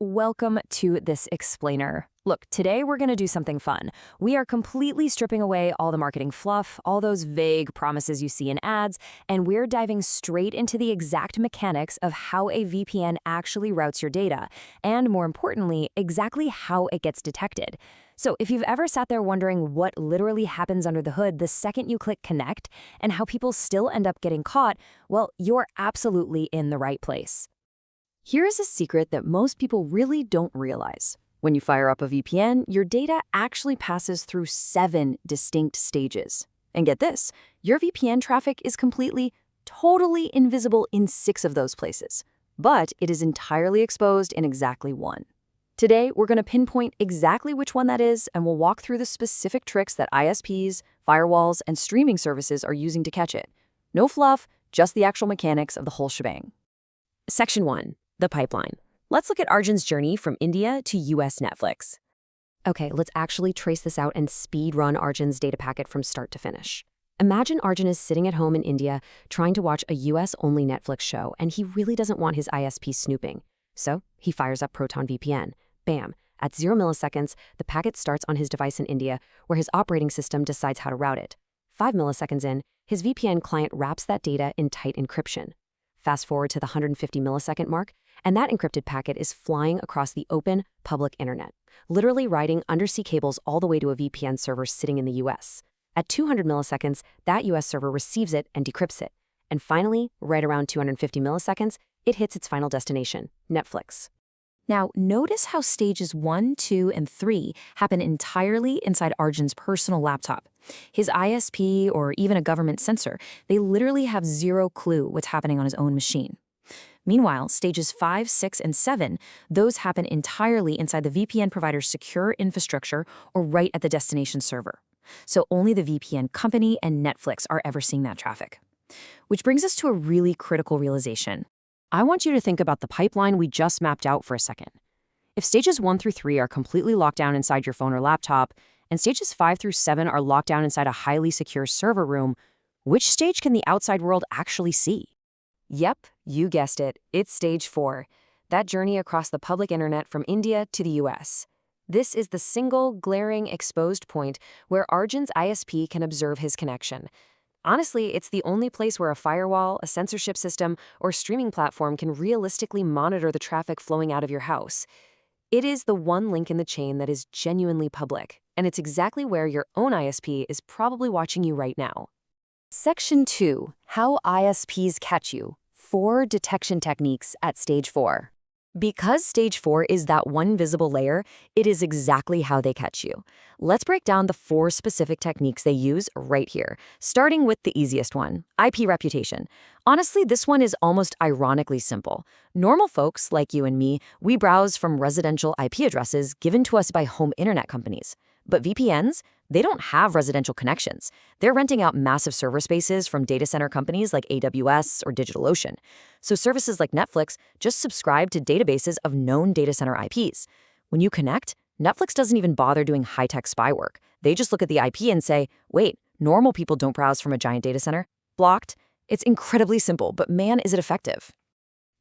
Welcome to this explainer. Look, today we're going to do something fun. We are completely stripping away all the marketing fluff, all those vague promises you see in ads, and we're diving straight into the exact mechanics of how a VPN actually routes your data, and more importantly, exactly how it gets detected. So if you've ever sat there wondering what literally happens under the hood the second you click connect, and how people still end up getting caught, well, you're absolutely in the right place. Here is a secret that most people really don't realize. When you fire up a VPN, your data actually passes through 7 distinct stages. And get this, your VPN traffic is completely, totally invisible in 6 of those places. But it is entirely exposed in exactly 1. Today, we're going to pinpoint exactly which one that is, and we'll walk through the specific tricks that ISPs, firewalls, and streaming services are using to catch it. No fluff, just the actual mechanics of the whole shebang. Section 1. The pipeline. Let's look at Arjun's journey from India to US Netflix. Okay, let's actually trace this out and speed run Arjun's data packet from start to finish. Imagine Arjun is sitting at home in India trying to watch a US-only Netflix show, and he really doesn't want his ISP snooping. So he fires up Proton VPN. Bam! At 0 milliseconds, the packet starts on his device in India, where his operating system decides how to route it. 5 milliseconds in, his VPN client wraps that data in tight encryption. Fast forward to the 150 millisecond mark, and that encrypted packet is flying across the open, public internet, literally riding undersea cables all the way to a VPN server sitting in the US. At 200 milliseconds, that US server receives it and decrypts it. And finally, right around 250 milliseconds, it hits its final destination, Netflix. Now, notice how stages 1, 2, and 3 happen entirely inside Arjun's personal laptop. His ISP, or even a government sensor, they literally have zero clue what's happening on his own machine. Meanwhile, stages 5, 6, and 7, those happen entirely inside the VPN provider's secure infrastructure or right at the destination server. So only the VPN company and Netflix are ever seeing that traffic. Which brings us to a really critical realization. I want you to think about the pipeline we just mapped out for a second. If stages 1 through 3 are completely locked down inside your phone or laptop, and stages 5 through 7 are locked down inside a highly secure server room, which stage can the outside world actually see? Yep, you guessed it, it's stage 4, that journey across the public internet from India to the US. This is the single, glaring, exposed point where Arjun's ISP can observe his connection. Honestly, it's the only place where a firewall, a censorship system, or streaming platform can realistically monitor the traffic flowing out of your house. It is the one link in the chain that is genuinely public, and it's exactly where your own ISP is probably watching you right now. Section 2. How ISPs catch you. 4 detection techniques at stage 4. Because stage 4 is that one visible layer, it is exactly how they catch you. Let's break down the 4 specific techniques they use right here, starting with the easiest one, IP reputation. Honestly, this one is almost ironically simple. Normal folks like you and me, we browse from residential IP addresses given to us by home internet companies. But VPNs, they don't have residential connections. They're renting out massive server spaces from data center companies like AWS or DigitalOcean. So services like Netflix just subscribe to databases of known data center IPs. When you connect, Netflix doesn't even bother doing high-tech spy work. They just look at the IP and say, wait, normal people don't browse from a giant data center. Blocked. It's incredibly simple, but man, is it effective.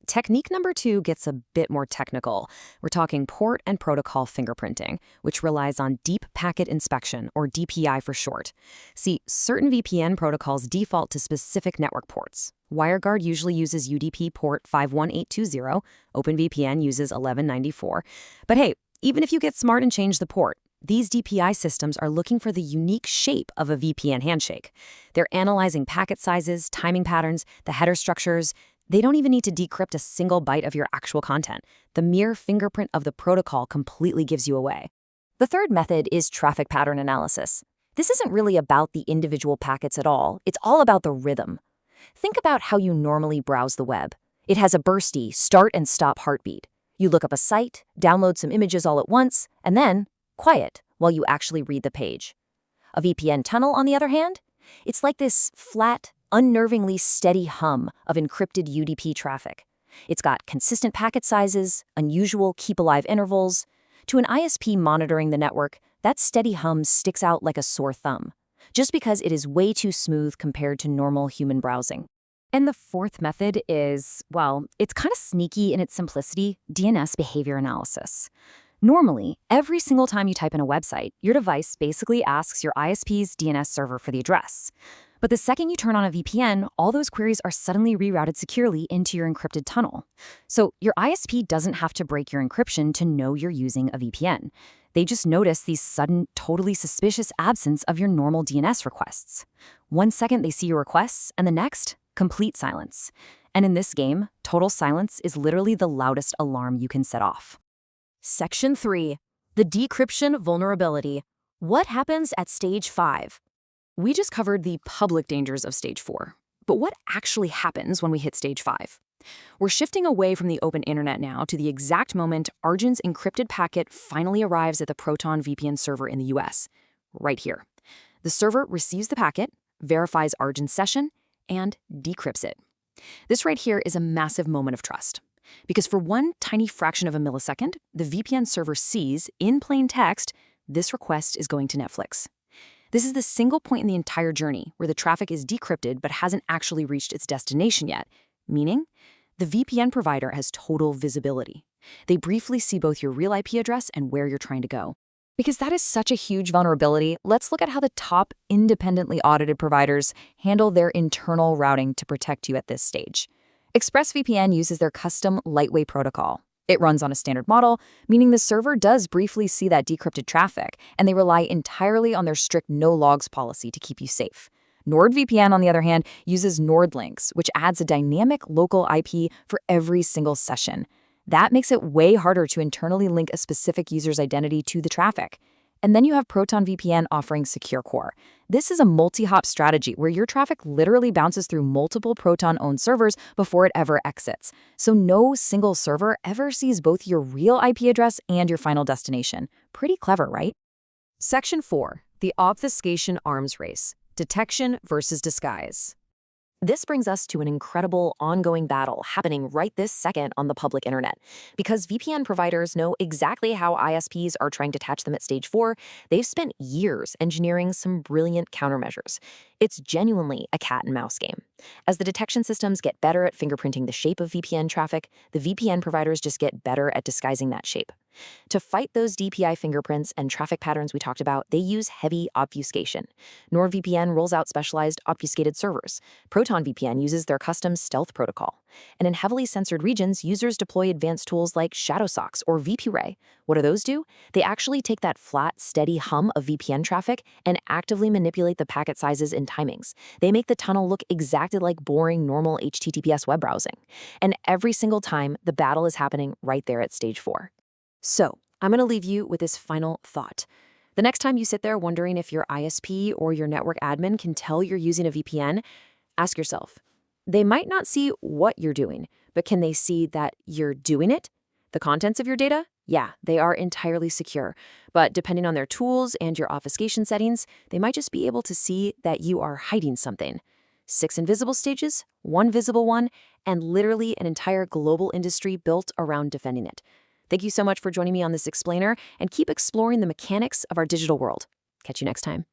Technique number 2 gets a bit more technical. We're talking port and protocol fingerprinting, which relies on deep packet inspection, or DPI for short. See, certain VPN protocols default to specific network ports. WireGuard usually uses UDP port 51820, OpenVPN uses 1194. But hey, even if you get smart and change the port, these DPI systems are looking for the unique shape of a VPN handshake. They're analyzing packet sizes, timing patterns, the header structures. They don't even need to decrypt a single byte of your actual content. The mere fingerprint of the protocol completely gives you away. The third method is traffic pattern analysis. This isn't really about the individual packets at all. It's all about the rhythm. Think about how you normally browse the web. It has a bursty, start and stop heartbeat. You look up a site, download some images all at once, and then quiet while you actually read the page. A VPN tunnel, on the other hand, it's like this flat, unnervingly steady hum of encrypted UDP traffic. It's got consistent packet sizes, unusual keep-alive intervals. To an ISP monitoring the network, that steady hum sticks out like a sore thumb, just because it is way too smooth compared to normal human browsing. And the fourth method is, well, it's kind of sneaky in its simplicity, DNS behavior analysis. Normally, every single time you type in a website, your device basically asks your ISP's DNS server for the address. But the second you turn on a VPN, all those queries are suddenly rerouted securely into your encrypted tunnel. So your ISP doesn't have to break your encryption to know you're using a VPN. They just notice the sudden, totally suspicious absence of your normal DNS requests. One second they see your requests, and the next, complete silence. And in this game, total silence is literally the loudest alarm you can set off. Section 3. The decryption vulnerability. What happens at stage 5? We just covered the public dangers of stage 4. But what actually happens when we hit stage 5? We're shifting away from the open internet now to the exact moment Arjun's encrypted packet finally arrives at the Proton VPN server in the US. Right here. The server receives the packet, verifies Arjun's session, and decrypts it. This right here is a massive moment of trust. Because for one tiny fraction of a millisecond, the VPN server sees, in plain text, this request is going to Netflix. This is the single point in the entire journey where the traffic is decrypted but hasn't actually reached its destination yet, meaning the VPN provider has total visibility. They briefly see both your real IP address and where you're trying to go. Because that is such a huge vulnerability, let's look at how the top independently audited providers handle their internal routing to protect you at this stage. ExpressVPN uses their custom lightweight protocol. It runs on a standard model, meaning the server does briefly see that decrypted traffic, and they rely entirely on their strict no-logs policy to keep you safe. NordVPN, on the other hand, uses NordLinks, which adds a dynamic local IP for every single session. That makes it way harder to internally link a specific user's identity to the traffic. And then you have Proton VPN offering Secure Core. This is a multi-hop strategy where your traffic literally bounces through multiple Proton-owned servers before it ever exits. So no single server ever sees both your real IP address and your final destination. Pretty clever, right? Section 4. The obfuscation arms race. Detection versus disguise. This brings us to an incredible ongoing battle happening right this second on the public internet. Because VPN providers know exactly how ISPs are trying to catch them at stage 4, they've spent years engineering some brilliant countermeasures. It's genuinely a cat and mouse game. As the detection systems get better at fingerprinting the shape of VPN traffic, the VPN providers just get better at disguising that shape. To fight those DPI fingerprints and traffic patterns we talked about, they use heavy obfuscation. NordVPN rolls out specialized obfuscated servers. Proton VPN uses their custom stealth protocol. And in heavily censored regions, users deploy advanced tools like shadow socks or VPRay. What do those do? They actually take that flat, steady hum of VPN traffic and actively manipulate the packet sizes and timings. They make the tunnel look exactly like boring, normal HTTPS web browsing. And every single time, the battle is happening right there at stage 4. So, I'm going to leave you with this final thought. The next time you sit there wondering if your ISP or your network admin can tell you're using a VPN, ask yourself, they might not see what you're doing, but can they see that you're doing it? The contents of your data? Yeah, they are entirely secure. But depending on their tools and your obfuscation settings, they might just be able to see that you are hiding something. 6 invisible stages, 1 visible one, and literally an entire global industry built around defending it. Thank you so much for joining me on this explainer, and keep exploring the mechanics of our digital world. Catch you next time.